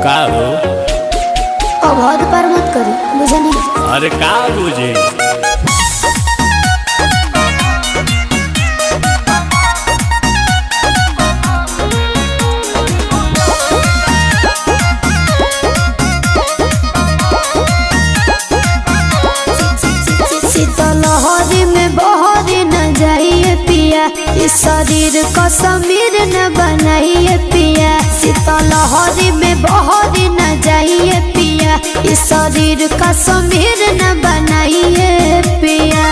का हो? अब हद पार मत करी, मुझे नहीं। अरे का बुझे? शीतलहरी में बहरी न जाइए पिया, इस शरीर को समीर न बनाइए पिया। शीतलहरी में बहरी न जाइए पिया, इस शरीर का समीर न बनाइए पिया।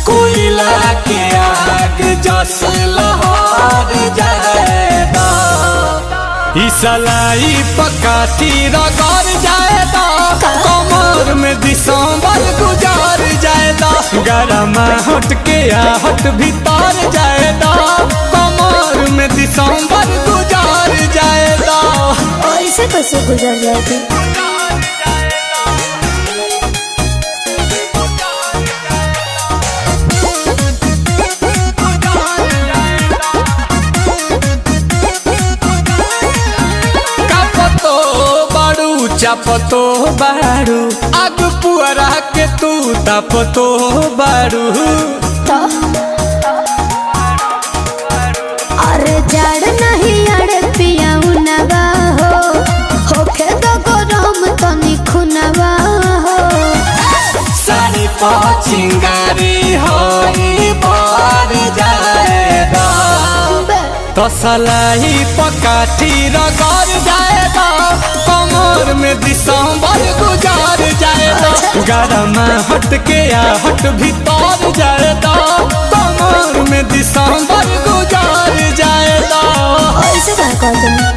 कोयला के आग जस लहर जाएगा, इसलाई पकाती रगड़ जाएगा, कमर में दिसंबर गुजार जाएगा। गरम हट के आहट भीतर जाएगा, कमर में दिसंबर गुजार जाएगा। ऐसे कैसे गुजर जाएगी? चापतो बारू आग पुअरा के तू तापतो बारू। अरे जड़ नहीं अड़े पिया उनवा हो, होके दो गरम तनी खुनवा हो। सारी चिंगारी होई बार जाएगा, तो सलाई पकाठी रगड़ जाएगा, कमर में दिसंबर गुजार जाएगा। गरम हट के आहट भीतर जाएगा, कमर में दिसंबर गुजार जाएगा। ऐसे क्या कहते हैं?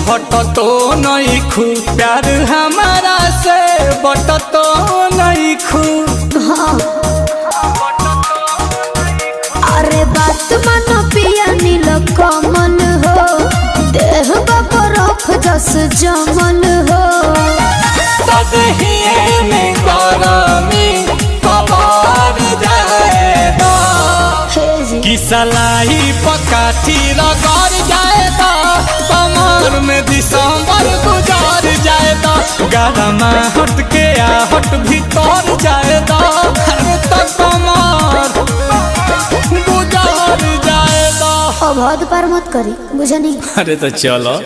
हटतो नहीं खू, प्यार हमारा से बटतो नहीं खू। हाँ। अरे बात मानो पिया नील कमल हो, देह बरफ जस जमल हो। तदहिए में गरमी कबार जाएगा, कि सलाई पकाठी रगड़ जाएगा, कमर में दिसंबर गुजार जाएगा। गरम हट के आहट भीतर जाएगा, तो कमर गुजार जाएगा। अब हद पार मत करी, मुझे नहीं। अरे तो चलो।